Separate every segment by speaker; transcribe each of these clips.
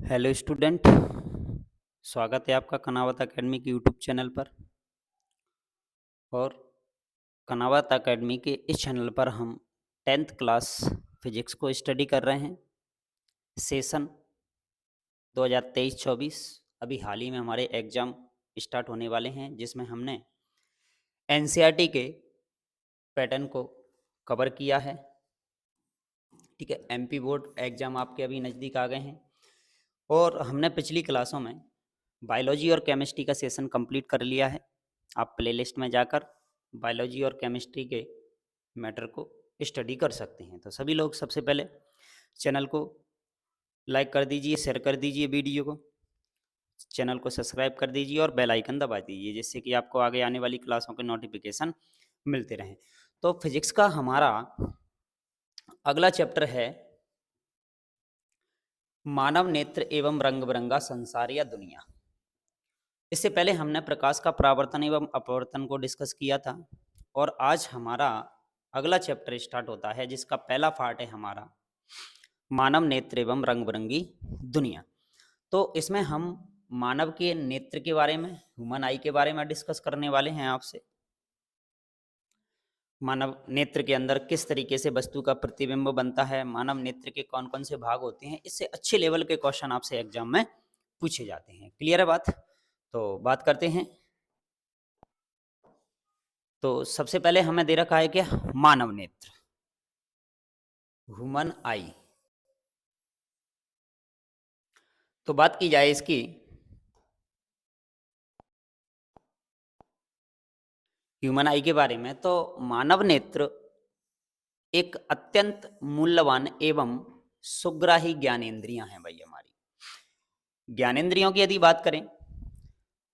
Speaker 1: Hello student, स्वागत है आपका कनावत एकेडमी के यूट्यूब चैनल पर। और कनावत एकेडमी के इस चैनल पर हम 10th क्लास फिजिक्स को स्टडी कर रहे हैं। सेशन 2023-24 अभी हाल ही में हमारे एग्ज़ाम स्टार्ट होने वाले हैं, जिसमें हमने एनसीईआरटी के पैटर्न को कवर किया है। ठीक है, एमपी बोर्ड एग्ज़ाम आपके अभी नज़दीक आ गए हैं और हमने पिछली क्लासों में बायोलॉजी और केमिस्ट्री का सेशन कंप्लीट कर लिया है। आप प्लेलिस्ट में जाकर बायोलॉजी और केमिस्ट्री के मैटर को स्टडी कर सकते हैं। तो सभी लोग सबसे पहले चैनल को लाइक कर दीजिए, शेयर कर दीजिए वीडियो को, चैनल को सब्सक्राइब कर दीजिए और बेल आइकन दबा दीजिए, जिससे कि आपको आगे आने वाली क्लासों के नोटिफिकेशन मिलते रहें। तो फिजिक्स का हमारा अगला चैप्टर है मानव नेत्र एवं रंग बिरंगा संसार या दुनिया। इससे पहले हमने प्रकाश का परावर्तन एवं अपवर्तन को डिस्कस किया था और आज हमारा अगला चैप्टर स्टार्ट होता है, जिसका पहला पार्ट है हमारा मानव नेत्र एवं रंग बिरंगी दुनिया। तो इसमें हम मानव के नेत्र के बारे में, ह्यूमन आई के बारे में डिस्कस करने वाले हैं आपसे। मानव नेत्र के अंदर किस तरीके से वस्तु का प्रतिबिंब बनता है, मानव नेत्र के कौन कौन से भाग होते हैं, इससे अच्छे लेवल के क्वेश्चन आपसे एग्जाम में पूछे जाते हैं। क्लियर है बात? तो बात करते हैं। तो सबसे पहले हमें दे रखा है क्या, मानव नेत्र, ह्यूमन आई। तो बात की जाए इसकी, ह्यूमन आई के बारे में, तो मानव नेत्र एक अत्यंत मूल्यवान एवं सुग्राही ज्ञानेंद्रियां हैं भाई हमारी। ज्ञानेंद्रियों की यदि बात करें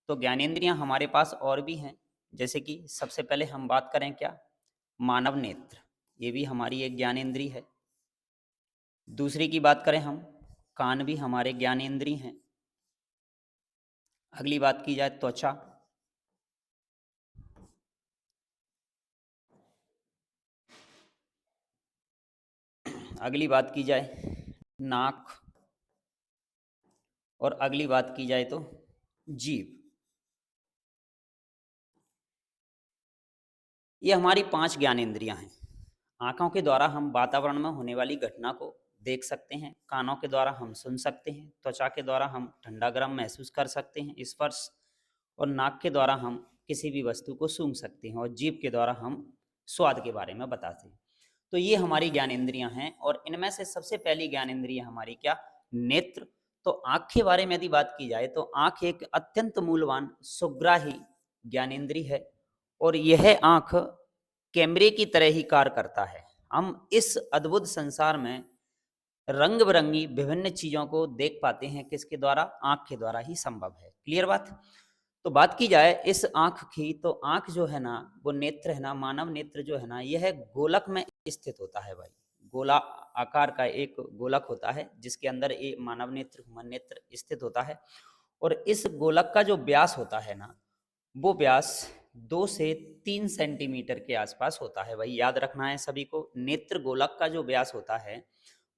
Speaker 1: तो ज्ञानेंद्रियां हमारे पास और भी हैं, जैसे कि सबसे पहले हम बात करें क्या, मानव नेत्र, ये भी हमारी एक ज्ञानेंद्री है। दूसरी की बात करें हम, कान भी हमारे ज्ञानेंद्री हैं। अगली बात की जाए त्वचा, अगली बात की जाए नाक, और अगली बात की जाए तो जीभ। ये हमारी 5 ज्ञानेंद्रियां हैं। आँखों के द्वारा हम वातावरण में होने वाली घटना को देख सकते हैं, कानों के द्वारा हम सुन सकते हैं, त्वचा के द्वारा हम ठंडा गर्म महसूस कर सकते हैं स्पर्श, और नाक के द्वारा हम किसी भी वस्तु को सूंघ सकते हैं, और जीभ के द्वारा हम स्वाद के बारे में बताते हैं। तो ये हमारी ज्ञानेंद्रियां हैं, और इनमें से सबसे पहली ज्ञानेंद्रिय हमारी क्या, नेत्र। तो आँख के बारे में यदि बात की जाए तो आँख एक अत्यंत मूल्यवान सुग्राही ज्ञानेंद्रिय है, और यह आँख कैमरे की तरह ही कार्य करता है। हम इस अद्भुत संसार में रंग बिरंगी विभिन्न चीजों को देख पाते हैं, किसके द्वारा, आंख के द्वारा ही संभव है। क्लियर बात? तो बात की जाए इस आंख की, तो आंख जो है ना, वो नेत्र है ना, मानव नेत्र जो है ना, यह गोलक में स्थित होता है भाई। गोला आकार का एक गोलक होता है, जिसके अंदर ये मानव नेत्र, ह्यूमन नेत्र स्थित होता है। और इस गोलक का जो व्यास होता है ना, वो व्यास 2 से 3 सेंटीमीटर के आसपास होता है। भाई याद रखना है सभी को, नेत्र गोलक का जो व्यास होता है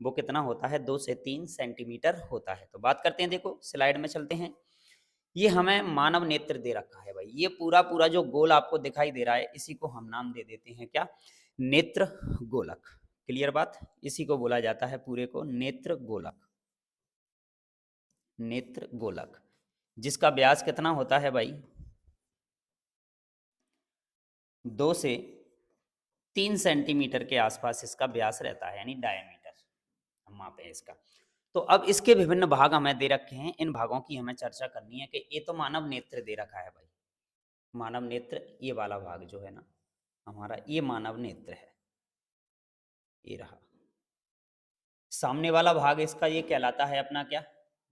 Speaker 1: वो कितना होता है, 2 से 3 सेंटीमीटर होता है। तो बात करते हैं, देखो स्लाइड में चलते हैं। ये हमें मानव नेत्र दे रखा है भाई, ये पूरा पूरा जो गोल आपको दिखाई दे रहा है, इसी को हम नाम दे देते हैं क्या, नेत्र गोलक। क्लियर बात? इसी को बोला जाता है पूरे को नेत्र गोलक, नेत्र गोलक, जिसका व्यास कितना होता है भाई, 2 से 3 सेंटीमीटर के आसपास इसका व्यास रहता है, यानी डायमीटर हम मापे हैं इसका। तो अब इसके विभिन्न भाग हमें दे रखे हैं, इन भागों की हमें चर्चा करनी है कि ये तो मानव नेत्र दे रखा है भाई, मानव नेत्र ये वाला भाग जो है ना हमारा, ये मानव नेत्र है, ये रहा। सामने वाला भाग इसका ये कहलाता है अपना क्या,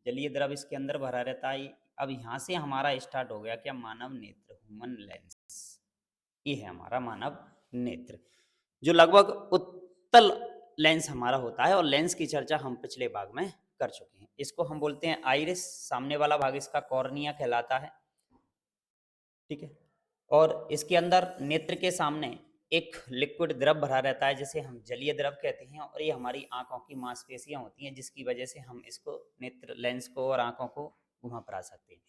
Speaker 1: जलीय द्रव इसके अंदर भरा रहता है। अब यहाँ से हमारा स्टार्ट हो गया क्या, मानव नेत्र, ह्यूमन लेंस, ये है हमारा मानव नेत्र, जो लगभग उत्तल लेंस हमारा होता है। और लेंस की चर्चा हम पिछले भाग में कर चुके हैं। इसको हम बोलते हैं आइरिस, सामने वाला भाग इसका कॉर्निया कहलाता है। ठीक है, और इसके अंदर नेत्र के सामने एक लिक्विड द्रव भरा रहता है जिसे हम जलीय द्रव कहते हैं, और ये हमारी आंखों की मांसपेशियां होती हैं जिसकी वजह से हम इसको नेत्र लेंस को और आंखों को घुमा फिरा सकते हैं।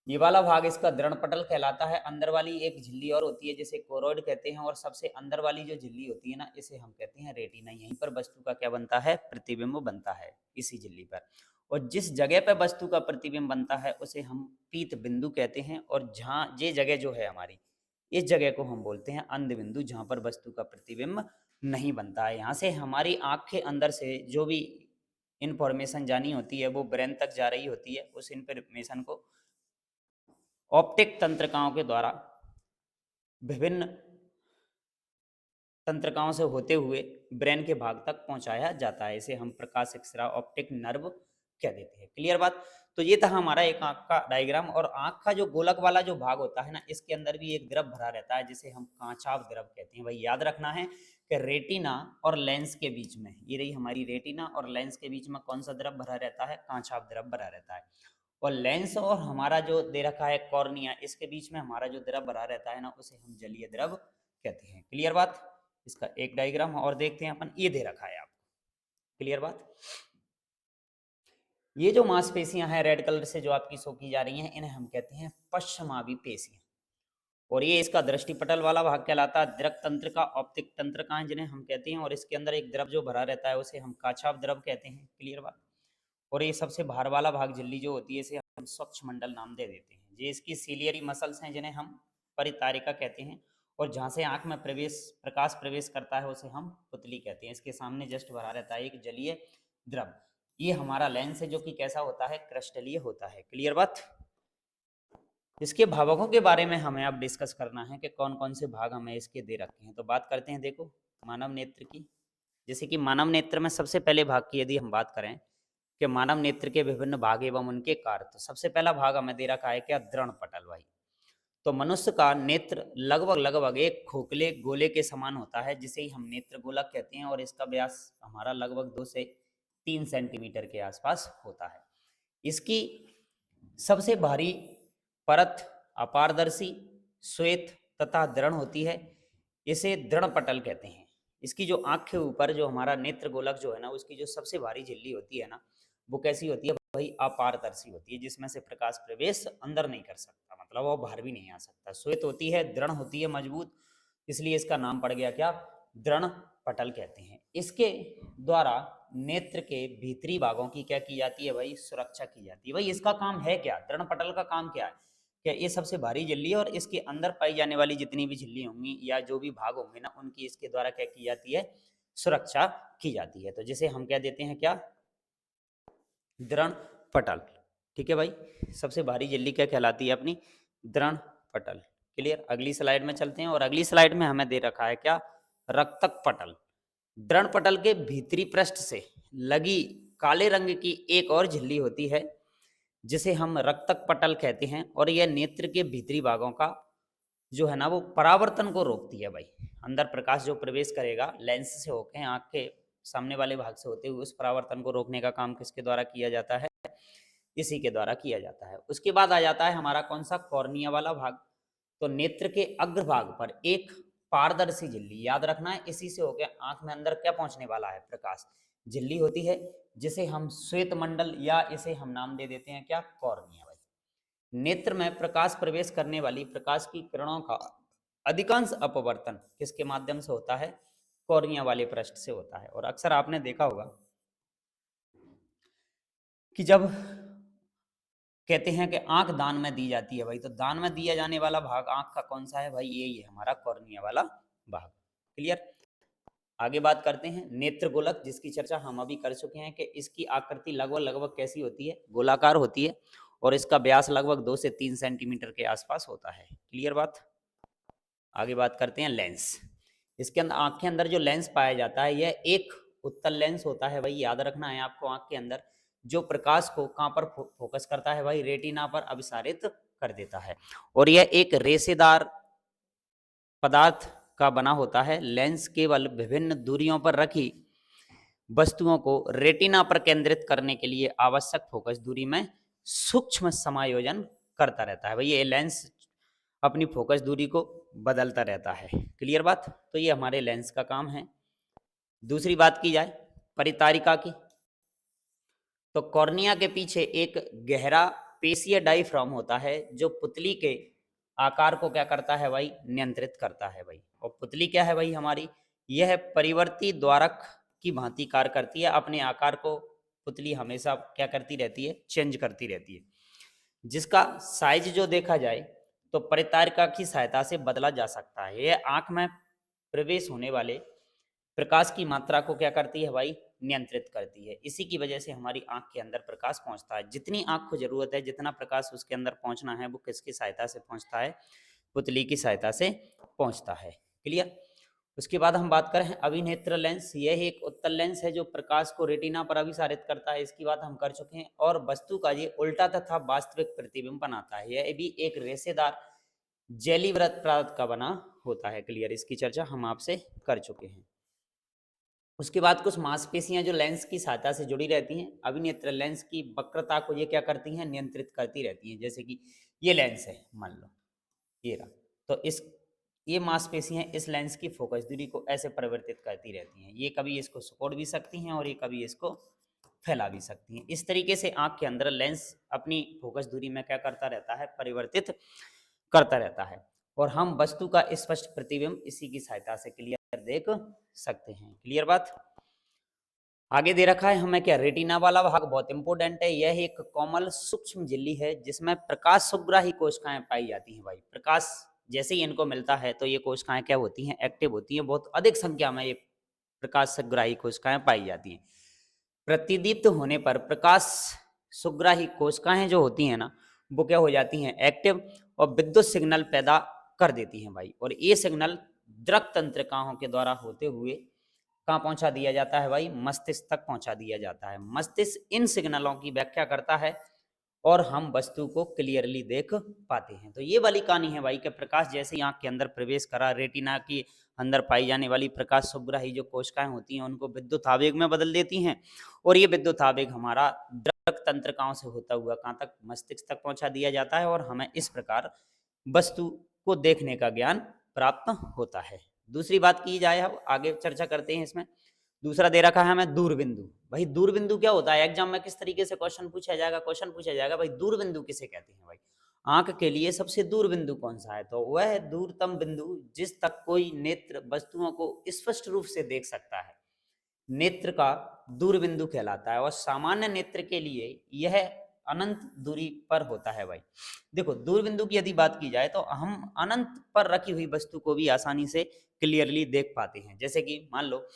Speaker 1: ये वाला भाग इसका दृढ़ पटल कहलाता है। अंदर वाली एक झिल्ली और होती है जिसे कोरोइड कहते हैं, और सबसे अंदर वाली जो झिल्ली होती है ना, इसे हम कहते हैं रेटिना। यहीं पर वस्तु का क्या बनता है, प्रतिबिंब बनता है इसी झिल्ली पर। और जिस जगह पर वस्तु का प्रतिबिंब बनता है उसे हम पीत बिंदु कहते हैं, और जहाँ ये जगह जो है हमारी, इस जगह को हम बोलते हैं अंध बिंदु, जहाँ पर वस्तु का प्रतिबिंब नहीं बनता है। यहाँ से हमारी आँख के अंदर से जो भी इंफॉर्मेशन जानी होती है वो ब्रेन तक जा रही होती है। उस इंफॉर्मेशन को ऑप्टिक तंत्रिकाओं के द्वारा विभिन्न तंत्रिकाओं से होते हुए ब्रेन के भाग तक पहुंचाया जाता है। इसे हम प्रकाश एक्सरा ऑप्टिक नर्व कह देते हैं। क्लियर बात। तो ये था हमारा एक आंख का डायग्राम। और आंख का जो गोलक वाला जो भाग होता है ना, इसके अंदर भी एक द्रव भरा रहता है जिसे हम कांचाव द्रव कहते हैं। भाई याद रखना है कि रेटिना और लेंस के बीच में, ये रही हमारी रेटिना और लेंस के बीच में कौन सा द्रव भरा रहता है, कांचाव द्रव भरा रहता है। और लेंस और हमारा जो दे रखा है कॉर्निया, इसके बीच में हमारा जो द्रव भरा रहता है ना, उसे हम जलीय द्रव कहते हैं। क्लियर बात। इसका एक डायग्राम और देखते हैं अपन, ये दे रखा है आपको। क्लियर बात। ये जो मांसपेशियां हैं रेड कलर से जो आपकी शो की जा रही हैं, इन्हें हम कहते हैं पश्चिमावी पेशियां। और ये इसका दृष्टिपटल वाला भाग कहलाता है। दृक तंत्र का ऑप्टिक तंत्रिकाएं जिन्हें हम कहते हैं, और इसके अंदर एक द्रव जो भरा रहता है उसे हम काछाव द्रव कहते हैं। क्लियर बात। और ये सबसे बाहर वाला भाग झिल्ली जो होती है, इसे हम स्वच्छ मंडल नाम दे देते हैं। ये इसकी सीलियरी मसल्स हैं जिन्हें हम परितारिका कहते हैं। और जहाँ से आंख में प्रकाश प्रवेश करता है उसे हम पुतली कहते हैं। इसके सामने जस्ट भरा रहता है एक जलीय द्रव। ये हमारा लेंस है जो कि कैसा होता है, क्रिस्टलीय होता है। क्लियर बात। इसके भावकों के बारे में हमें अब डिस्कस करना है कि कौन कौन से भाग हमें इसके दे रखे हैं। तो बात करते हैं, देखो मानव नेत्र की। जैसे कि मानव नेत्र में सबसे पहले भाग की यदि हम बात करें कि मानव नेत्र के विभिन्न भाग एवं उनके कार्य, तो सबसे पहला भाग हमें दे रखा है क्या, दृढ़ पटल। भाई तो मनुष्य का नेत्र लगभग लगभग एक खोखले गोले के समान होता है जिसे ही हम नेत्र गोलक कहते हैं, और इसका व्यास हमारा लगभग 2 से 3 सेंटीमीटर के आसपास होता है। इसकी सबसे भारी परत अपारदर्शी, श्वेत तथा दृढ़ होती है। इसे दृढ़ पटल कहते हैं। इसकी जो आँख के ऊपर जो हमारा नेत्र गोलक जो है ना, उसकी जो सबसे भारी झिल्ली होती है ना, वो कैसी होती है भाई, अपारदर्शी होती है, जिसमें से प्रकाश प्रवेश अंदर नहीं कर सकता, मतलब वो बाहर भी नहीं आ सकता। श्वेत होती है, दृढ़ होती है, मजबूत, इसलिए इसका नाम पड़ गया क्या, दृढ़ पटल कहते हैं। इसके द्वारा नेत्र के भीतरी भागों की क्या की जाती है भाई, सुरक्षा की जाती है। भाई इसका काम है क्या, दृढ़ पटल का काम क्या है, क्या ये सबसे भारी झिल्ली है और इसके अंदर पाई जाने वाली जितनी भी झिल्ली होंगी या जो भी भाग होंगे ना, उनकी इसके द्वारा क्या की जाती है, सुरक्षा की जाती है। तो जिसे हम क्या देते हैं, क्या, दृढ़ पटल। ठीक है भाई, सबसे भारी झिल्ली क्या कहलाती है अपनी, दृढ़ पटल। क्लियर। अगली स्लाइड में चलते हैं, और अगली स्लाइड में हमें दे रखा है क्या, रक्तक पटल। दृढ़ पटल के भीतरी पृष्ठ से लगी काले रंग की एक और झिल्ली होती है जिसे हम रक्तक पटल कहते हैं, और यह नेत्र के भीतरी भागों का जो है ना, वो परावर्तन को रोकती है। भाई अंदर प्रकाश जो प्रवेश करेगा लेंस से होकर आंख के सामने वाले भाग से होते हुए, उस परावर्तन को रोकने का काम किसके द्वारा किया जाता है, इसी के द्वारा किया जाता है। उसके बाद आ जाता है हमारा कौन सा, कॉर्निया वाला भाग। तो नेत्र के अग्रभाग पर एक पारदर्शी झिल्ली, याद रखना है, इसी से होकर आंख में अंदर क्या पहुंचने वाला है, प्रकाश, झिल्ली होती है जिसे हम श्वेत मंडल या इसे हम नाम दे देते हैं क्या, कॉर्निया। भाई नेत्र में प्रकाश प्रवेश करने वाली प्रकाश की किरणों का अधिकांश अपवर्तन किसके माध्यम से होता है, कॉर्निया वाले पृष्ठ से होता है। और अक्सर आपने देखा होगा कि जब कहते हैं कि आंख दान में दी जाती है भाई, तो दान में दिया जाने वाला भाग आंख का कौन सा है भाई, यही है हमारा कॉर्निया वाला भाग। क्लियर। आगे बात करते हैं नेत्र गोलक, जिसकी चर्चा हम अभी कर चुके हैं कि इसकी आकृति लगभग लगभग कैसी होती है, गोलाकार होती है, और इसका व्यास लगभग 2 से 3 सेंटीमीटर के आसपास होता है। क्लियर बात। आगे बात करते हैं लेंस। इसके अंदर आंख के अंदर जो लेंस पाया जाता है, यह एक उत्तल लेंस होता है। भाई याद रखना है आपको, आंख के अंदर जो प्रकाश को कहाँ पर फोकस करता है भाई, रेटिना पर अभिसारित कर देता है। और यह एक रेशेदार पदार्थ का बना होता है। लेंस केवल विभिन्न दूरियों पर रखी वस्तुओं को रेटिना पर केंद्रित करने के लिए आवश्यक फोकस दूरी में सूक्ष्म समायोजन करता रहता है। भाई ये लेंस अपनी फोकस दूरी को बदलता रहता है। क्लियर बात? तो ये हमारे लेंस का काम है। दूसरी बात की जाए परितारिका की, तो कॉर्निया के पीछे एक गहरा पेशीय डायफ्राम होता है जो पुतली के आकार को क्या करता है भाई, नियंत्रित करता है भाई। और पुतली क्या है भाई हमारी, यह परिवर्ती द्वारक की भांति कार्य करती है। अपने आकार को पुतली हमेशा क्या करती रहती है, चेंज करती रहती है, जिसका साइज जो देखा जाए तो परितारिका की सहायता से बदला जा सकता है। यह आंख में प्रवेश होने वाले प्रकाश की मात्रा को क्या करती है भाई, नियंत्रित करती है। इसी की वजह से हमारी आंख के अंदर प्रकाश पहुंचता है। जितनी आंख को जरूरत है, जितना प्रकाश उसके अंदर पहुंचना है, वो किसकी सहायता से पहुंचता है, पुतली की सहायता से पहुंचता है। क्लियर? उसके बाद हम बात करें अभिनेत्र लेंस। यह एक उत्तल लेंस है जो प्रकाश को रेटिना पर अभिसारित करता है, इसकी बात हम कर चुके हैं। और वस्तु का ये उल्टा तथा वास्तविक प्रतिबिंब बनाता है। यह भी एक रेशेदार जेली व्रत पदार्थ का बना होता है। क्लियर? इसकी चर्चा हम आपसे कर चुके हैं। उसके बाद कुछ मांसपेशियां जो लेंस की सहायता से जुड़ी रहती हैं, अभिनेत्र लेंस की वक्रता को ये क्या करती हैं, नियंत्रित करती रहती हैं। जैसे कि ये लेंस है, मान लो ये रहा, तो इस ये मांसपेशियां इस लेंस की फोकस दूरी को ऐसे परिवर्तित करती रहती हैं। ये कभी इसको सिकोड़ भी सकती हैं और ये कभी इसको फैला भी सकती हैं। इस तरीके से आंख के अंदर लेंस अपनी फोकस दूरी में क्या करता रहता है, परिवर्तित करता रहता है। और हम वस्तु का स्पष्ट प्रतिबिंब इसी की सहायता से क्लियर देख सकते हैं। क्लियर बात? आगे दे रखा है हमें क्या, रेटिना वाला भाग बहुत इंपॉर्टेंट है। यह एक कोमल सूक्ष्म झिल्ली है जिसमें प्रकाश सुग्राही कोशिकाएं पाई जाती हैं भाई। प्रकाश जैसे ही इनको मिलता है तो ये कोशिकाएं क्या होती हैं, एक्टिव होती हैं। बहुत अधिक संख्या में ये प्रकाश सुग्राही कोशिकाएं पाई जाती हैं। प्रतिदीप्त होने पर प्रकाश सुग्राही कोशिकाएं जो होती हैं ना, वो क्या हो जाती हैं, एक्टिव, और विद्युत सिग्नल पैदा कर देती हैं भाई। और ये सिग्नल दृक तंत्रिकाओं के द्वारा होते हुए कहाँ पहुंचा दिया जाता है भाई, मस्तिष्क तक पहुंचा दिया जाता है। मस्तिष्क इन सिग्नलों की व्याख्या करता है और हम वस्तु को क्लियरली देख पाते हैं। तो ये वाली कहानी है भाई कि प्रकाश जैसे ही आंख के अंदर प्रवेश करा, रेटिना की अंदर पाई जाने वाली प्रकाश सुग्राही जो कोशिकाएं होती हैं उनको विद्युत आवेग में बदल देती हैं। और ये विद्युत आवेग हमारा दृक तंत्रिकाओं से होता हुआ कहाँ तक, मस्तिष्क तक पहुंचा दिया जाता है। और हमें इस प्रकार वस्तु को देखने का ज्ञान प्राप्त होता है। दूसरी बात की जाए, अब आगे चर्चा करते हैं इसमें। दूसरा दे रखा है हमें दूरबिंदु। भाई दूरबिंदु क्या होता है, एग्जाम में किस तरीके से क्वेश्चन पूछा जाएगा, क्वेश्चन पूछा जाएगा भाई दूरबिंदु किसे कहते हैं भाई। आंख के लिए सबसे दूर बिंदु कौन सा है, तो वह दूरतम बिंदु जिस तक कोई नेत्र वस्तुओं को स्पष्ट रूप से देख सकता है, नेत्र का दूर बिंदु कहलाता है। और सामान्य नेत्र के लिए यह अनंत दूरी पर होता है भाई। देखो दूर बिंदु की यदि बात की जाए तो हम अनंत पर रखी हुई वस्तु को भी आसानी से क्लियरली देख पाते हैं। जैसे कि मान लो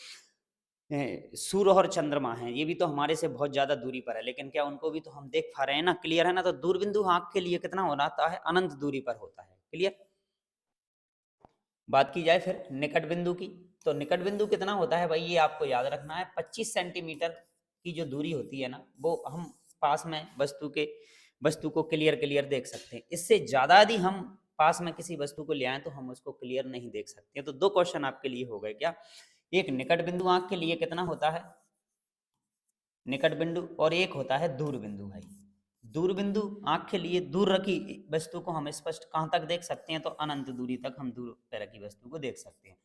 Speaker 1: सूर्य और चंद्रमा हैं, ये भी तो हमारे से बहुत ज्यादा दूरी पर है, लेकिन क्या उनको भी तो हम देख पा रहे हैं ना, क्लियर है ना। तो दूरबिंदु आंख के लिए कितना हो रहा है, अनंत दूरी पर होता है। क्लियर? बात की जाए फिर निकट बिंदु की, तो निकट बिंदु कितना होता है भाई, ये आपको याद रखना है। 25 सेंटीमीटर की जो दूरी होती है ना, वो हम पास में वस्तु को क्लियर देख सकते हैं। इससे ज्यादा यदि हम पास में किसी वस्तु को ले आए तो हम उसको क्लियर नहीं देख सकते। तो दो क्वेश्चन आपके लिए हो गए क्या, एक निकट बिंदु आंख के लिए कितना होता है, निकट बिंदु, और एक होता है दूर बिंदु भाई। दूर बिंदु आंख के लिए दूर रखी वस्तु को हम स्पष्ट कहां तक देख सकते हैं, तो अनंत दूरी तक हम दूर पे रखी वस्तु को देख सकते हैं।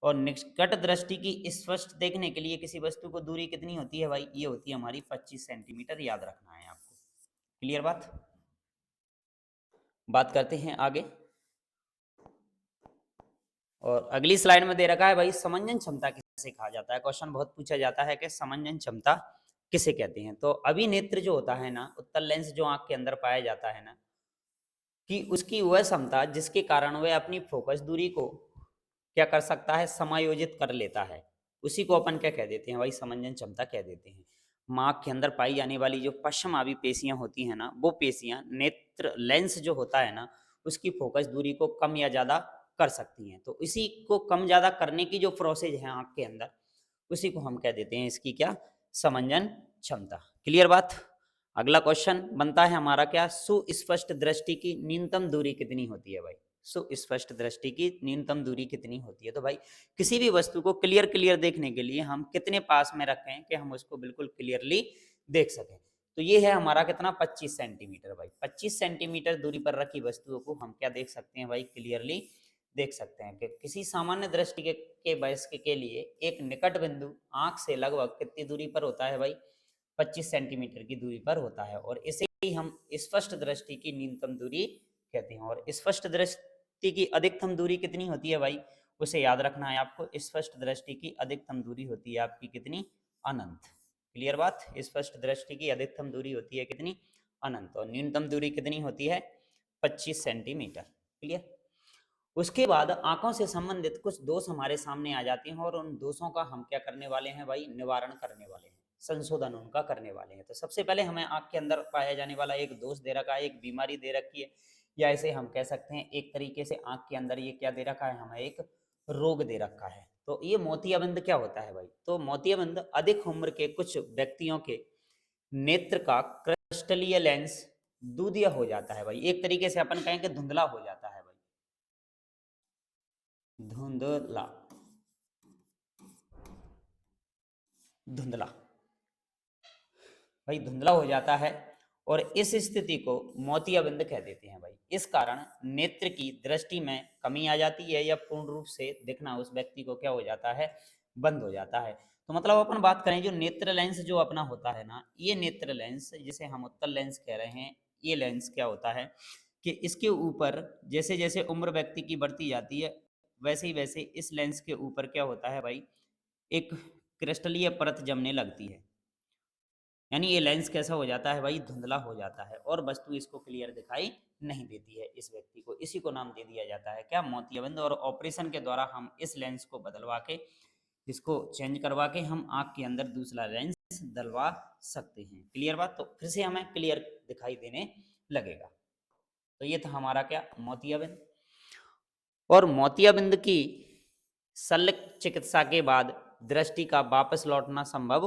Speaker 1: और निकट दृष्टि की स्पष्ट देखने के लिए किसी वस्तु को दूरी कितनी होती है भाई, ये होती है हमारी 25 सेंटीमीटर, याद रखना है आपको। क्लियर बात? बात करते हैं आगे। और अगली स्लाइड में दे रखा है भाई समंजन क्षमता किसे कहा जाता है। क्वेश्चन बहुत पूछा जाता है कि समंजन क्षमता किसे कहते हैं। तो अभिनेत्र जो होता है ना, उत्तल लेंस जो आंख के अंदर पाया जाता है ना, कि उसकी वह क्षमता जिसके कारण वह अपनी फोकस दूरी को क्या कर सकता है, समायोजित कर लेता है, उसी को अपन क्या कह देते हैं भाई, समंजन क्षमता कह देते हैं। आंख के अंदर पाई जाने वाली जो पश्चिमावी पेशियां होती हैं ना, वो पेशियां नेत्र लेंस जो होता है ना, उसकी फोकस दूरी को कम या ज्यादा कर सकती हैं। तो इसी को कम ज्यादा करने की जो प्रोसेस है आंख के अंदर, उसी को हम कह देते हैं इसकी क्या, समंजन क्षमता। क्लियर बात? अगला क्वेश्चन बनता है हमारा क्या, सुस्पष्ट दृष्टि की न्यूनतम दूरी कितनी होती है भाई। सुस्पष्ट दृष्टि की न्यूनतम दूरी कितनी होती है, तो भाई किसी भी वस्तु को क्लियर देखने के लिए हम कितने पास में रखें कि हम उसको बिल्कुल क्लियरली देख सकें। तो ये है हमारा कितना, 25 सेंटीमीटर भाई। 25 सेंटीमीटर दूरी पर रखी वस्तुओं को हम क्या देख सकते हैं भाई, क्लियरली देख सकते हैं कि किसी सामान्य दृष्टि के वयस्क के लिए एक निकट बिंदु आंख से लगभग कितनी दूरी पर होता है भाई, 25 सेंटीमीटर की दूरी पर होता है, और इसे ही हम स्पष्ट दृष्टि की न्यूनतम दूरी कहते हैं। और स्पष्ट दृष्टि की अधिकतम दूरी कितनी होती है भाई, उसे याद रखना है आपको। स्पष्ट दृष्टि की अधिकतम दूरी होती है आपकी कितनी, अनंत। क्लियर बात, स्पष्ट दृष्टि की अधिकतम दूरी होती है कितनी, अनंत, और न्यूनतम दूरी कितनी होती है, 25 सेंटीमीटर। क्लियर। उसके बाद आंखों से संबंधित कुछ दोष हमारे सामने आ जाते हैं, और उन दोषों का हम क्या करने वाले हैं भाई, निवारण करने वाले हैं, संशोधन उनका करने वाले हैं। तो सबसे पहले हमें आंख के अंदर पाया जाने वाला एक दोष दे रखा है, एक बीमारी दे रखी है, या इसे हम कह सकते हैं एक तरीके से आंख के अंदर ये क्या दे रखा है, हमें एक रोग दे रखा है। तो ये मोतियाबिंद क्या होता है भाई, तो मोतियाबिंद अधिक उम्र के कुछ व्यक्तियों के नेत्र का क्रिस्टलीय लेंस दूधिया हो जाता है भाई, एक तरीके से अपन कहें कि धुंधला हो जाता है भाई, धुंधला, धुंधला भाई, धुंधला हो जाता है, और इस स्थिति को मोतियाबिंद कह देते हैं भाई। इस कारण नेत्र की दृष्टि में कमी आ जाती है, या पूर्ण रूप से दिखना उस व्यक्ति को क्या हो जाता है, बंद हो जाता है। तो मतलब अपन बात करें जो नेत्र लेंस जो अपना होता है ना, ये नेत्र लेंस जिसे हम उत्तल लेंस कह रहे हैं, ये लेंस क्या होता है कि इसके ऊपर जैसे जैसे उम्र व्यक्ति की बढ़ती जाती है, वैसे ही वैसे इस लेंस के ऊपर क्या होता है भाई, एक क्रिस्टलीय परत जमने लगती है। यानी ये लेंस कैसा हो जाता है भाई, धुंधला हो जाता है, और वस्तु इसको क्लियर दिखाई नहीं देती है इस व्यक्ति को। इसी को नाम दे दिया जाता है क्या, मोतियाबिंद। और ऑपरेशन के द्वारा हम इस लेंस को बदलवा के, इसको चेंज करवा के हम आंख के अंदर दूसरा लेंस डलवा सकते हैं। क्लियर बात, तो फिर से हमें क्लियर दिखाई देने लगेगा। तो ये था हमारा क्या, मोतियाबिंद। और मोतियाबिंद की शल्य चिकित्सा के बाद दृष्टि का वापस लौटना संभव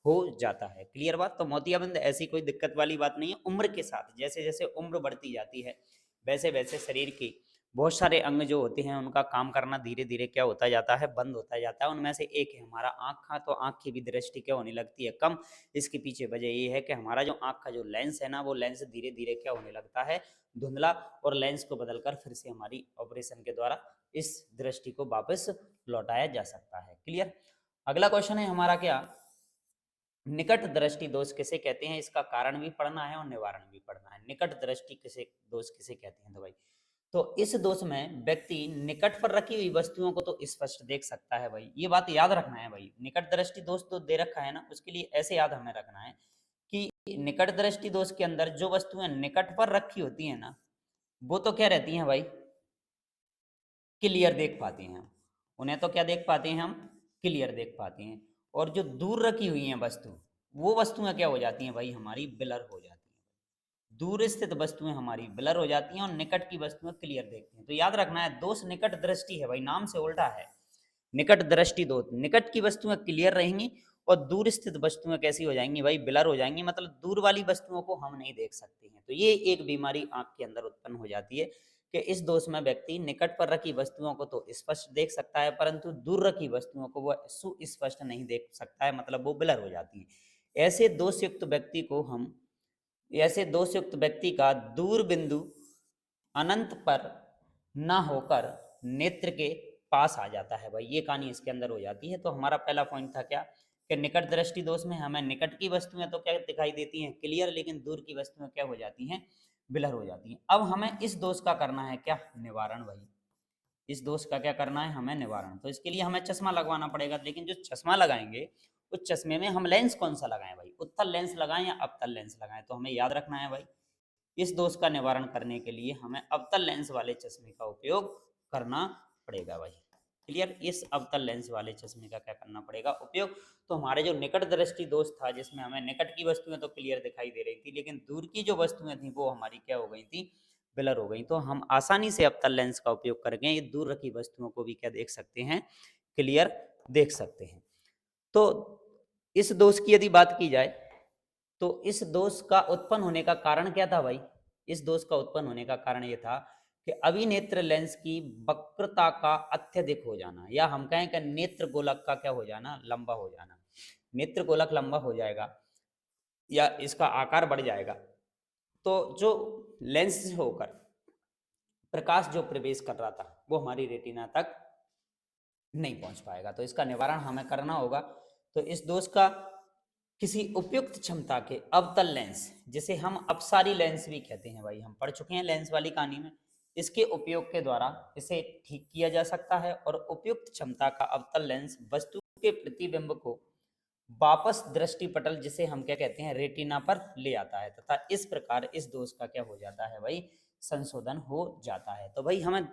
Speaker 1: हो जाता है। क्लियर बात, तो मोतियाबिंद ऐसी कोई दिक्कत वाली बात नहीं है। उम्र के साथ जैसे जैसे उम्र बढ़ती जाती है, वैसे वैसे शरीर की बहुत सारे अंग जो होते हैं उनका काम करना धीरे धीरे क्या होता जाता है, बंद होता जाता है। उनमें से एक है हमारा आँख का, तो आँख की भी दृष्टि क्या होने लगती है, कम। इसके पीछे वजह ये है कि हमारा जो आँख का जो लेंस है ना, वो लेंस धीरे धीरे क्या होने लगता है, धुंधला, और लेंस को बदलकर फिर से हमारी ऑपरेशन के द्वारा इस दृष्टि को वापस लौटाया जा सकता है। क्लियर। अगला क्वेश्चन है हमारा क्या, निकट दृष्टि दोष किसे कहते हैं, इसका कारण भी पढ़ना है और निवारण भी पढ़ना है। निकट दृष्टि किसे दोष किसे कहते हैं, तो भाई, तो इस दोष में व्यक्ति निकट पर रखी हुई वस्तुओं को तो स्पष्ट देख सकता है भाई, ये बात याद रखना है भाई। निकट दृष्टि दोष तो दे रखा है ना, उसके लिए ऐसे याद हमें रखना है कि निकट दृष्टि दोष के अंदर जो वस्तुएं निकट पर रखी होती है ना, वो तो क्या रहती हैं भाई, क्लियर देख पाते हैं हम उन्हें, तो क्या देख पाते हैं हम, क्लियर देख पाते हैं। और जो दूर रखी हुई हैं वस्तु, वो वस्तुएं क्या हो जाती हैं भाई, हमारी ब्लर हो जाती हैं। दूर स्थित वस्तुएं हमारी ब्लर हो जाती हैं, और निकट की वस्तुएं क्लियर देखती हैं। तो याद रखना है, दोष निकट दृष्टि है भाई, नाम से उल्टा है। निकट दृष्टि दोष, निकट की वस्तुएं क्लियर रहेंगी, और दूर स्थित वस्तुएं कैसी हो जाएंगी भाई, ब्लर हो जाएंगी, मतलब दूर वाली वस्तुओं को हम नहीं देख सकते हैं। तो ये एक बीमारी आंख के अंदर उत्पन्न हो जाती है कि इस दोष में व्यक्ति निकट पर रखी वस्तुओं को तो स्पष्ट देख सकता है, परंतु दूर रखी वस्तुओं को वह सुस्पष्ट नहीं देख सकता है, मतलब वो ब्लर हो जाती है। ऐसे दोषयुक्त व्यक्ति को हम, ऐसे दोषयुक्त व्यक्ति का दूर बिंदु अनंत पर ना होकर नेत्र के पास आ जाता है भाई, ये कहानी इसके अंदर हो जाती है। तो हमारा पहला पॉइंट था क्या, कि निकट दृष्टि दोष में हमें निकट की वस्तुएं तो क्या दिखाई देती हैं, क्लियर, लेकिन दूर की वस्तुएं क्या हो जाती हैं, ब्लर हो जाती हैं। अब हमें इस दोष का करना है क्या, निवारण भाई। इस दोष का क्या करना है हमें, निवारण। तो इसके लिए हमें चश्मा लगवाना पड़ेगा, लेकिन जो चश्मा लगाएंगे उस चश्मे में हम लेंस कौन सा लगाएं भाई, उत्तल लेंस लगाएं या अवतल लेंस लगाएं। तो हमें याद रखना है भाई, इस दोष का निवारण करने के लिए हमें अवतल लेंस वाले चश्मे का उपयोग करना पड़ेगा भाई। क्लियर। इस अवतल लेंस वाले चश्मे का क्या करना पड़ेगा, उपयोग। तो हमारे जो निकट दृष्टि दोष था, जिसमें हमें निकट की वस्तुएं तो क्लियर दिखाई दे रही थी, लेकिन दूर की जो वस्तुएं थी वो हमारी क्या हो गई थी, ब्लर हो गई। तो हम आसानी से अवतल लेंस का उपयोग करके ये दूर रखी वस्तुओं को भी क्या देख सकते हैं, क्लियर देख सकते हैं। तो इस दोष की यदि बात की जाए, तो इस दोष का उत्पन्न होने का कारण क्या था भाई, इस दोष का उत्पन्न होने का कारण यह था कि अभिनेत्र लेंस की वक्रता का अत्यधिक हो जाना, या हम कहें कि नेत्र गोलक का क्या हो जाना, लंबा हो जाना। नेत्र गोलक लंबा हो जाएगा या इसका आकार बढ़ जाएगा, तो जो लेंस से होकर प्रकाश जो प्रवेश कर रहा था वो हमारी रेटिना तक नहीं पहुंच पाएगा। तो इसका निवारण हमें करना होगा। तो इस दोष का किसी उपयुक्त क्षमता के अवतल लेंस, जिसे हम अपसारी लेंस भी कहते हैं भाई, हम पढ़ चुके हैं लेंस वाली कहानी में, इसके उपयोग के द्वारा इसे ठीक किया जा सकता है। और उपयुक्त क्षमता का अवतल लेंस वस्तु के प्रतिबिंब को वापस दृष्टिपटल, जिसे हम क्या कहते हैं, रेटिना पर ले आता है, तथा इस प्रकार इस दोष का क्या हो जाता है भाई, संशोधन हो जाता है। तो भाई हमें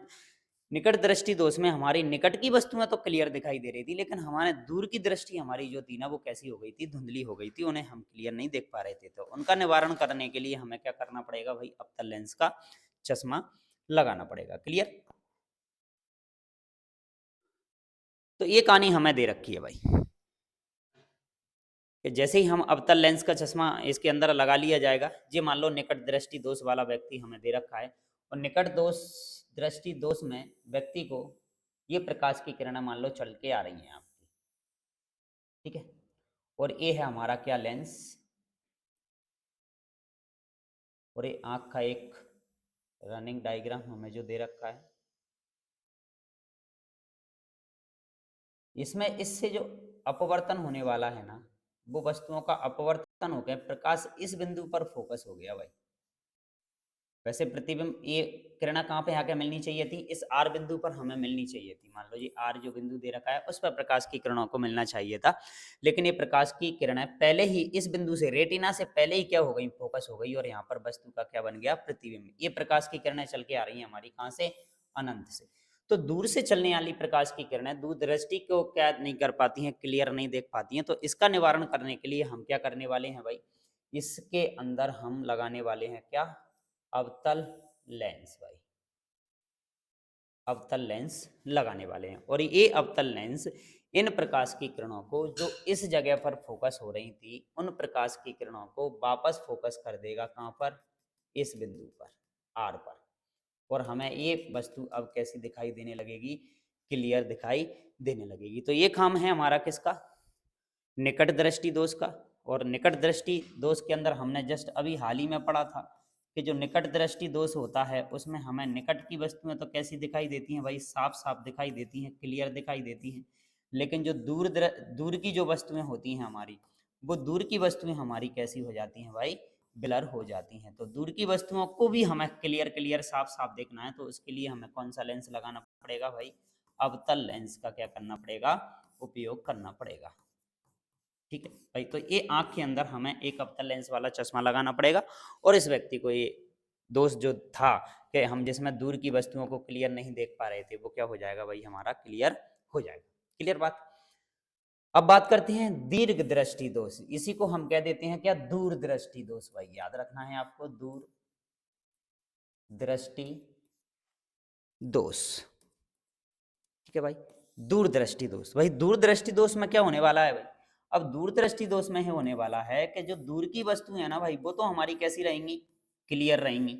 Speaker 1: निकट दृष्टि दोष में हमारी निकट की वस्तुएं तो क्लियर दिखाई दे रही थी, लेकिन हमारे दूर की दृष्टि हमारी जो थी ना, वो कैसी हो गई थी, धुंधली हो गई थी, उन्हें हम क्लियर नहीं देख पा रहे थे। तो उनका निवारण करने के लिए हमें क्या करना पड़ेगा भाई, अवतल लेंस का चश्मा लगाना पड़ेगा। क्लियर? तो ये कहानी हमें दे रखी है भाई कि जैसे ही हम अवतल लेंस का चश्मा इसके अंदर लगा लिया जाएगा, ये मान लो निकट दृष्टि दोष वाला व्यक्ति हमें दे रखा है, और निकट दोष दृष्टि दोष में व्यक्ति को ये प्रकाश की किरणें मान लो चल के आ रही हैं आपकी, ठीक है, और ये है हमारा क्या, लेंस, और ये आँख का एक रनिंग डायग्राम हमें जो दे रखा है, इसमें इससे जो अपवर्तन होने वाला है ना, वो वस्तुओं का अपवर्तन हो गया, प्रकाश इस बिंदु पर फोकस हो गया भाई। वैसे प्रतिबिंब ये किरणा कहाँ पे आके मिलनी चाहिए थी, इस आर बिंदु पर हमें मिलनी चाहिए थी। मान लो जी आर जो बिंदु दे रखा है, उस पर प्रकाश की किरणों को मिलना चाहिए था, लेकिन ये प्रकाश की किरणें पहले ही इस बिंदु से, रेटिना से पहले ही क्या हो गई, फोकस हो गई, और यहाँ पर वस्तु का क्या बन गया, प्रतिबिंब। ये प्रकाश की किरणें चल के आ रही है हमारी कहाँ से, अनंत से। तो दूर से चलने वाली प्रकाश की किरणें दूर दृष्टि को क्या नहीं कर पाती हैं, क्लियर नहीं देख पाती हैं। तो इसका निवारण करने के लिए हम क्या करने वाले हैं भाई, इसके अंदर हम लगाने वाले हैं क्या, अवतल लेंस भाई, अवतल लेंस लगाने वाले हैं। और ये अवतल लेंस इन प्रकाश की किरणों को जो इस जगह पर फोकस हो रही थी, उन प्रकाश की किरणों को वापस फोकस कर देगा कहाँ पर, इस बिंदु पर, आर पर, और हमें ये वस्तु अब कैसी दिखाई देने लगेगी, क्लियर दिखाई देने लगेगी। तो ये काम है हमारा किसका, निकट दृष्टि दोष का। और निकट दृष्टि दोष के अंदर हमने जस्ट अभी हाल ही में पढ़ा था कि जो निकट दृष्टि दोष होता है, उसमें हमें निकट की वस्तुएं तो कैसी दिखाई देती हैं भाई, साफ साफ दिखाई देती हैं, क्लियर दिखाई देती हैं, लेकिन जो दूर की जो वस्तुएं होती हैं हमारी, वो दूर की वस्तुएं हमारी कैसी हो जाती हैं भाई, ब्लर हो जाती हैं। तो दूर की वस्तुओं को भी हमें क्लियर क्लियर साफ साफ देखना है, तो उसके लिए हमें कौन सा लेंस लगाना पड़ेगा भाई, अवतल लेंस का क्या करना पड़ेगा, उपयोग करना पड़ेगा। ठीक है भाई, तो ये आंख के अंदर हमें एक अवतल लेंस वाला चश्मा लगाना पड़ेगा, और इस व्यक्ति को ये दोष जो था कि हम जिसमें दूर की वस्तुओं को क्लियर नहीं देख पा रहे थे, वो क्या हो जाएगा भाई, हमारा क्लियर हो जाएगा। क्लियर बात? अब बात करते हैं दीर्घ दृष्टि दोष, इसी को हम कह देते हैं क्या, दूर दृष्टि दोष भाई, याद रखना है आपको, दूर दृष्टि दोष। ठीक है भाई, दूरदृष्टि दोष। भाई दूरदृष्टि दोष में क्या होने वाला है भाई, अब दूरदृष्टि दोष में है होने वाला है कि जो दूर की वस्तुएं है ना भाई, वो तो हमारी कैसी रहेंगी, क्लियर रहेंगी,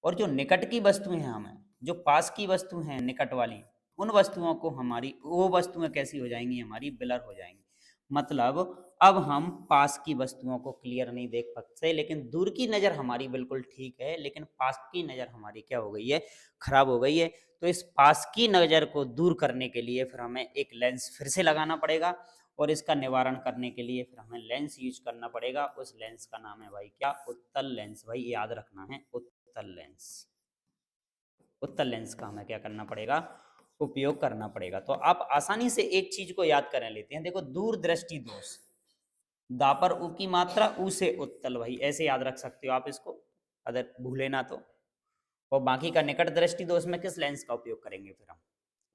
Speaker 1: और जो निकट की वस्तुएं हैं, हमें जो पास की वस्तु हैं निकट वाली, उन वस्तुओं को हमारी, वो वस्तुएं कैसी हो जाएंगी, हमारी ब्लर हो जाएंगी। मतलब अब हम पास की वस्तुओं को क्लियर नहीं देख सकते, लेकिन दूर की नज़र हमारी बिल्कुल ठीक है, लेकिन पास की नज़र हमारी क्या हो गई है, खराब हो गई है। तो इस पास की नज़र को दूर करने के लिए फिर हमें एक लेंस फिर से लगाना पड़ेगा, और इसका निवारण करने के लिए फिर हमें लेंस यूज करना पड़ेगा। उस लेंस का नाम है भाई क्या, उत्तल लेंस। भाई याद रखना है, उत्तल लेंस। उत्तल लेंस का हमें क्या करना पड़ेगा, उपयोग करना पड़ेगा। तो आप आसानी से एक चीज को याद कर लेते हैं, देखो दूरदृष्टि दोष, दा पर उ की मात्रा, उ से उत्तल, भाई ऐसे याद रख सकते हो आप इसको, अगर भूले ना तो। और बाकी का निकट दृष्टि दोष में किस लेंस का उपयोग करेंगे फिर हम,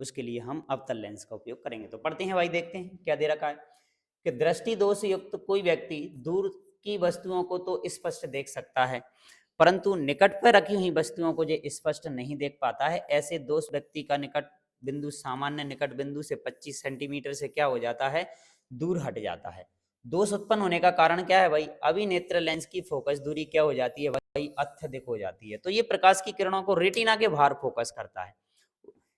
Speaker 1: उसके लिए हम अवतल लेंस का उपयोग करेंगे। तो पढ़ते हैं भाई, देखते हैं क्या दे रखा है कि दृष्टि दोष युक्त कोई व्यक्ति दूर की वस्तुओं को तो स्पष्ट देख सकता है, परंतु निकट पर रखी हुई वस्तुओं को जो स्पष्ट नहीं देख पाता है। ऐसे दोष व्यक्ति का निकट बिंदु सामान्य निकट बिंदु से 25 सेंटीमीटर से क्या हो जाता है, दूर हट जाता है। दोष उत्पन्न होने का कारण क्या है भाई, अभी नेत्र लेंस की फोकस दूरी क्या हो जाती है भाई, अत्यधिक हो जाती है। तो ये प्रकाश की किरणों को रेटिना के बाहर फोकस करता है,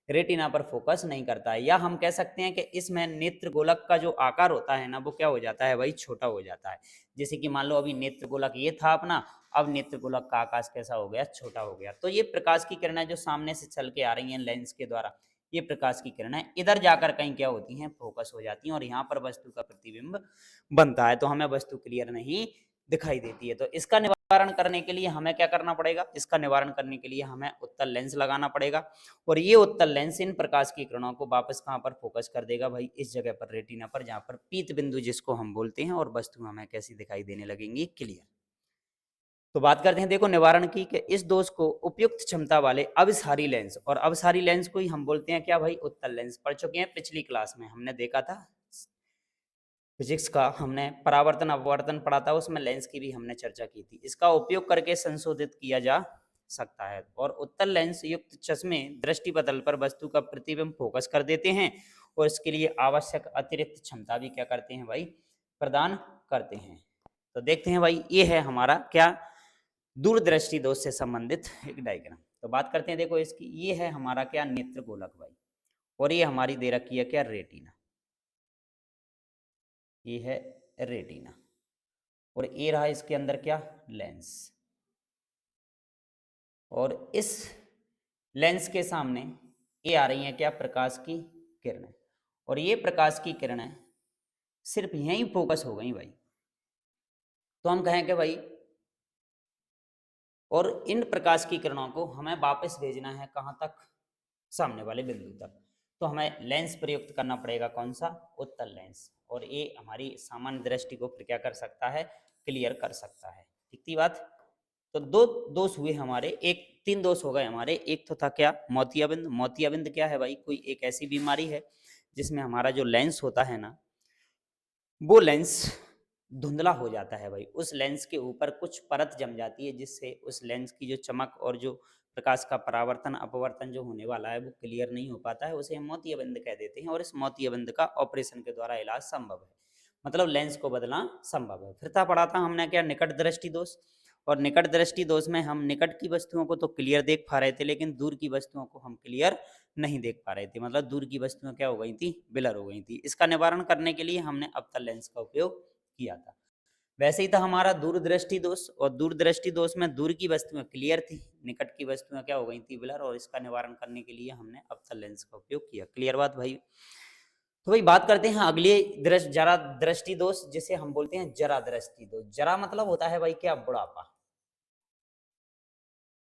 Speaker 1: रेटिना पर फोकस नहीं करता है। या हम कह सकते हैं कि इसमें नेत्र गोलक का जो आकार होता है ना वो क्या हो जाता है भाई, छोटा हो जाता है। जैसे कि मान लो अभी नेत्र गोलक ये था अपना, अब नेत्र गोलक का आकाश कैसा हो गया, छोटा हो गया। तो ये प्रकाश की किरणें जो सामने से चल के आ रही हैं लेंस के द्वारा, ये प्रकाश की किरणें इधर जाकर कहीं क्या होती हैं, फोकस हो जाती हैं और यहाँ पर वस्तु का प्रतिबिंब बनता है, तो हमें वस्तु क्लियर नहीं दिखाई देती है। तो इसका निवारण करने के लिए हमें क्या करना पड़ेगा, इसका निवारण करने के लिए हमें उत्तल लेंस लगाना पड़ेगा और ये उत्तल लेंस इन प्रकाश की किरणों को वापस कहाँ पर फोकस कर देगा भाई, इस जगह पर रेटिना पर, जहाँ पर पीत बिंदु जिसको हम बोलते हैं, और वस्तु हमें कैसी दिखाई देने लगेंगी, क्लियर। तो बात करते हैं देखो निवारण की, कि इस दोष को उपयुक्त क्षमता वाले अभिसारी लेंस, और अभिसारी लेंस को ही हम बोलते हैं क्या भाई, उत्तल लेंस। पढ़ चुके हैं पिछली क्लास में, हमने देखा था फिजिक्स का, हमने परावर्तन अपवर्तन पढ़ा था, उसमें लेंस की भी हमने चर्चा की थी। इसका उपयोग करके संशोधित किया जा सकता है और उत्तल लेंस युक्त चश्मे दृष्टिपटल पर वस्तु का प्रतिबिंब फोकस कर देते हैं और इसके लिए आवश्यक अतिरिक्त क्षमता भी क्या करते हैं भाई, प्रदान करते हैं। तो देखते हैं भाई, ये है हमारा क्या, दूरदृष्टि दोष से संबंधित एक डायग्राम। तो बात करते हैं देखो इसकी, ये है हमारा क्या, नेत्र गोलक भाई, और ये हमारी दे रखी है क्या, रेटिना। ये है रेटिना और ये रहा इसके अंदर क्या, लेंस। और इस लेंस के सामने ये आ रही हैं क्या, प्रकाश की किरणें, और ये प्रकाश की किरणें सिर्फ यहीं फोकस हो गई भाई। तो हम कहें कि भाई, और इन प्रकाश की किरणों को हमें वापस भेजना है कहाँ तक, सामने वाले बिंदु तक। तो हमें लेंस प्रयुक्त करना पड़ेगा, कौन सा, उत्तल लेंस, और ये हमारी सामान्य दृष्टि को फिर क्या कर सकता है, क्लियर कर सकता है। ठीक थी बात। तो दो दोष हुए हमारे, एक तीन दोष हो गए हमारे। एक तो था क्या, मोतियाबिंद। मोतियाबिंद क्या है भाई, कोई एक ऐसी बीमारी है जिसमें हमारा जो लेंस होता है ना, वो लेंस धुंधला हो जाता है भाई। उस लेंस के ऊपर कुछ परत जम जाती है जिससे उस लेंस की जो चमक और जो प्रकाश का परावर्तन अपवर्तन जो होने वाला है वो क्लियर नहीं हो पाता है, उसे हम मोतियाबिंद कह देते हैं। और इस मोतियाबिंद का ऑपरेशन के द्वारा इलाज संभव है, मतलब लेंस को बदलना संभव है। फिर था पढ़ा था हमने क्या, निकट दृष्टि दोष। और निकट दृष्टि दोष में हम निकट की वस्तुओं को तो क्लियर देख पा रहे थे, लेकिन दूर की वस्तुओं को हम क्लियर नहीं देख पा रहे थे, मतलब दूर की वस्तुएं क्या हो गई थी, ब्लर हो गई थी। इसका निवारण करने के लिए हमने अवतल लेंस का उपयोग किया था। वैसे ही था हमारा दूरदृष्टि दोष, और दूरदृष्टि दोष में दूर की वस्तुएं क्लियर थी, निकट की वस्तुएं क्या हो गई थी, ब्लर, और इसका निवारण करने के लिए हमने अवतल लेंस का उपयोग किया। क्लियर बात भाई। तो भाई बात करते हैं अगले जरा दृष्टि दोष, जिसे हम बोलते हैं जरा दृष्टि दोष। जरा मतलब होता है भाई क्या, बुढ़ापा।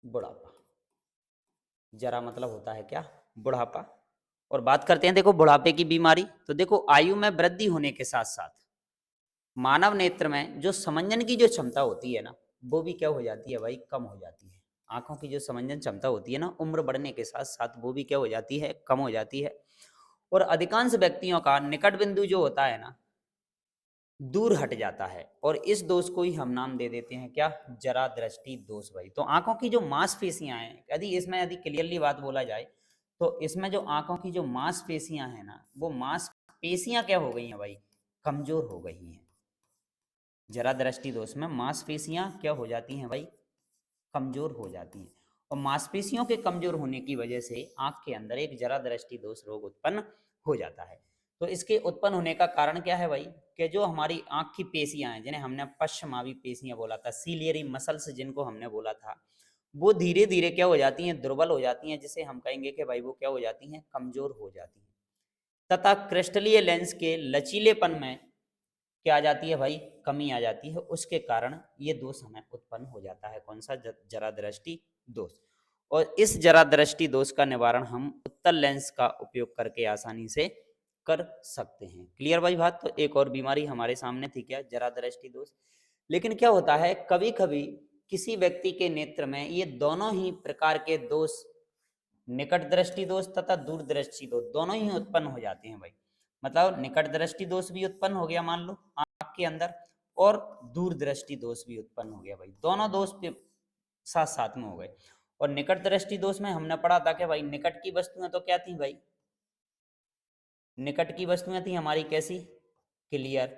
Speaker 1: बुढ़ापा, जरा मतलब होता है क्या, बुढ़ापा। और बात करते हैं देखो बुढ़ापे की बीमारी। तो देखो आयु में वृद्धि होने के साथ साथ मानव नेत्र में जो समंजन की जो क्षमता होती है ना, वो भी क्या हो जाती है भाई, कम हो जाती है। आंखों की जो समंजन क्षमता होती है ना, उम्र बढ़ने के साथ साथ वो भी क्या हो जाती है, कम हो जाती है। और अधिकांश व्यक्तियों का निकट बिंदु जो होता है ना, दूर हट जाता है, और इस दोष को ही हम नाम दे देते हैं क्या, जरा दृष्टि दोष भाई। तो आंखों की जो मांसपेशियां हैं, यदि क्लियरली बात बोला जाए, तो इसमें जो आंखों की जो मांसपेशियां हैं ना, वो मांसपेशियां क्या हो गई हैं भाई, कमजोर हो गई हैं। जरा दृष्टि दोष में मांसपेशियां क्या हो जाती हैं भाई, कमजोर हो जाती हैं। और मांसपेशियों के कमजोर होने की वजह से आंख के अंदर एक जरा दृष्टि दोष रोग उत्पन्न हो जाता है। तो इसके उत्पन्न होने का कारण क्या है भाई, कि जो हमारी आंख की पेशियां हैं, जिन्हें हमने पश्चमावी पेशियां बोला था, सीलियरी मसल्स जिनको हमने बोला था, वो धीरे धीरे क्या हो जाती हैं, दुर्बल हो जाती हैं, जिसे हम कहेंगे कि भाई वो क्या हो जाती हैं, कमजोर हो जाती हैं। तथा क्रिस्टलीय लेंस के लचीलेपन में क्या आ जाती है भाई, कमी आ जाती है। उसके कारण ये दोष हमें उत्पन्न हो जाता है, कौन सा, जरा दृष्टि दोष। और इस जरा दृष्टि दोष का निवारण हम उत्तल लेंस का उपयोग करके आसानी से कर सकते हैं। क्लियर भाई बात। तो एक और बीमारी हमारे सामने थी क्या, जरा दृष्टि दोष। लेकिन क्या होता है, कभी कभी किसी व्यक्ति के नेत्र में ये दोनों ही प्रकार के दोष, निकट दृष्टि दोष तथा दूरदृष्टि दोष, दोनों ही उत्पन्न हो जाते हैं भाई। मतलब निकट दृष्टि दोष भी उत्पन्न हो गया मान लो आंख के अंदर, और दूरदृष्टि दोष भी उत्पन्न हो गया भाई, दोनों दोष साथ साथ में हो गए। और निकट दृष्टि दोष में हमने पढ़ा था कि भाई निकट की वस्तुएं तो क्या थी भाई, निकट की वस्तुएं थी हमारी कैसी, क्लियर,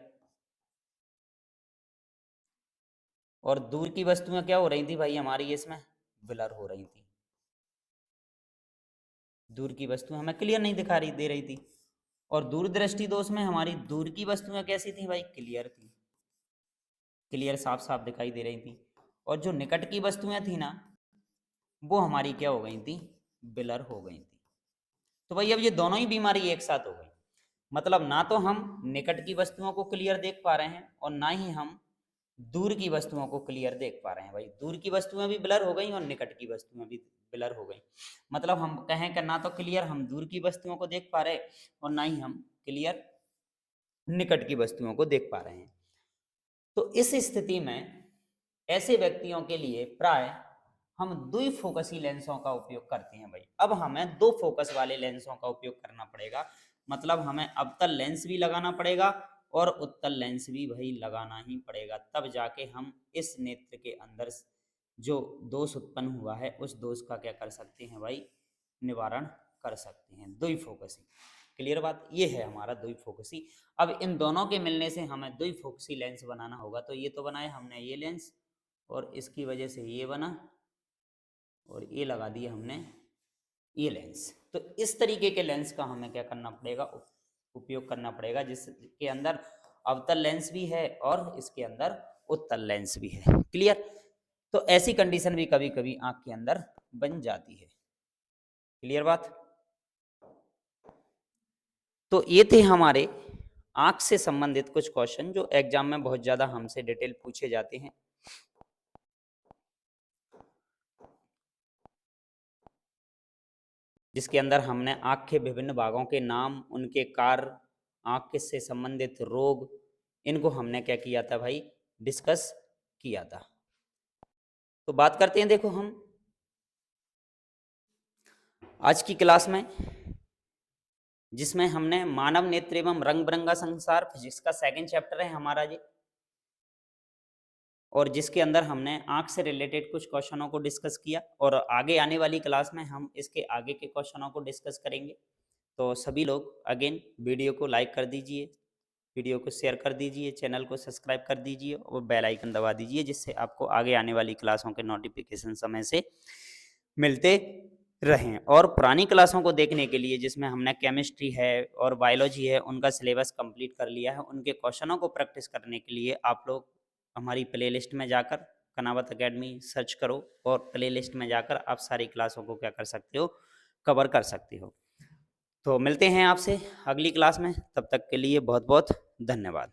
Speaker 1: और दूर की वस्तुएं क्या हो रही थी भाई हमारी, इसमें ब्लर हो रही थी। दूर की वस्तुएं हमें क्लियर नहीं दिखा रही दे रही थी। और दूरदृष्टि दोष में हमारी दूर की वस्तुएं कैसी थी भाई, क्लियर थी, क्लियर साफ साफ दिखाई दे रही थी। और जो निकट की वस्तुएं थी ना, वो हमारी क्या हो गई थी, ब्लर हो गई थी। तो भाई अब ये दोनों ही बीमारी एक साथ हो गई, मतलब ना तो हम निकट की वस्तुओं को क्लियर देख पा रहे हैं और ना ही हम दूर की वस्तुओं को क्लियर देख पा रहे हैं। भाई दूर की वस्तुएं भी ब्लर हो गई और निकट की वस्तुएं भी ब्लर हो गई। मतलब हम कहें कि ना तो क्लियर हम दूर की वस्तुओं को देख पा रहे और ना ही हम क्लियर निकट की वस्तुओं को देख पा रहे हैं। तो इस स्थिति में ऐसे व्यक्तियों के लिए प्राय हम द्विफोकसी लेंसों का उपयोग करते हैं। भाई अब हमें दो फोकस वाले लेंसों का उपयोग करना पड़ेगा, मतलब हमें अवतल लेंस भी लगाना पड़ेगा और उत्तल लेंस भी भाई लगाना ही पड़ेगा, तब जाके हम इस नेत्र के अंदर जो दोष उत्पन्न हुआ है उस दोष का क्या कर सकते हैं भाई, निवारण कर सकते हैं। द्विफोकसी, क्लियर बात, ये है हमारा द्विफोकसी। अब इन दोनों के मिलने से हमें द्विफोकसी लेंस बनाना होगा। तो ये तो बनाया हमने ये लेंस और इसकी वजह से ये बना और ये लगा दिया हमने ये लेंस। तो इस तरीके के लेंस का हमें क्या करना पड़ेगा, उपयोग करना पड़ेगा, जिसके अंदर अवतल लेंस भी है और इसके अंदर उत्तल लेंस भी है। क्लियर। तो ऐसी कंडीशन भी कभी कभी आंख के अंदर बन जाती है। क्लियर बात। तो ये थे हमारे आंख से संबंधित कुछ क्वेश्चन जो एग्जाम में बहुत ज्यादा हमसे डिटेल पूछे जाते हैं। जिसके अंदर हमने आँख के विभिन्न भागों के नाम, उनके कार्य, आँख से संबंधित रोग, इनको हमने क्या किया था भाई, डिस्कस किया था। तो बात करते हैं, देखो हम आज की क्लास में, जिसमें हमने मानव नेत्र एवं रंग बिरंगा संसार फिजिक्स का सेकंड चैप्टर है हमारा ये, और जिसके अंदर हमने आँख से रिलेटेड कुछ क्वेश्चनों को डिस्कस किया और आगे आने वाली क्लास में हम इसके आगे के क्वेश्चनों को डिस्कस करेंगे। तो सभी लोग अगेन वीडियो को लाइक कर दीजिए, वीडियो को शेयर कर दीजिए, चैनल को सब्सक्राइब कर दीजिए और बेल आइकन दबा दीजिए, जिससे आपको आगे आने वाली क्लासों के नोटिफिकेशन समय से मिलते रहें। और पुरानी क्लासों को देखने के लिए, जिसमें हमने केमिस्ट्री है और बायोलॉजी है उनका सिलेबस कंप्लीट कर लिया है, उनके क्वेश्चनों को प्रैक्टिस करने के लिए आप लोग हमारी प्लेलिस्ट में जाकर कनावत एकेडमी सर्च करो और प्लेलिस्ट में जाकर आप सारी क्लासों को क्या कर सकते हो, कवर कर सकते हो। तो मिलते हैं आपसे अगली क्लास में, तब तक के लिए बहुत बहुत धन्यवाद।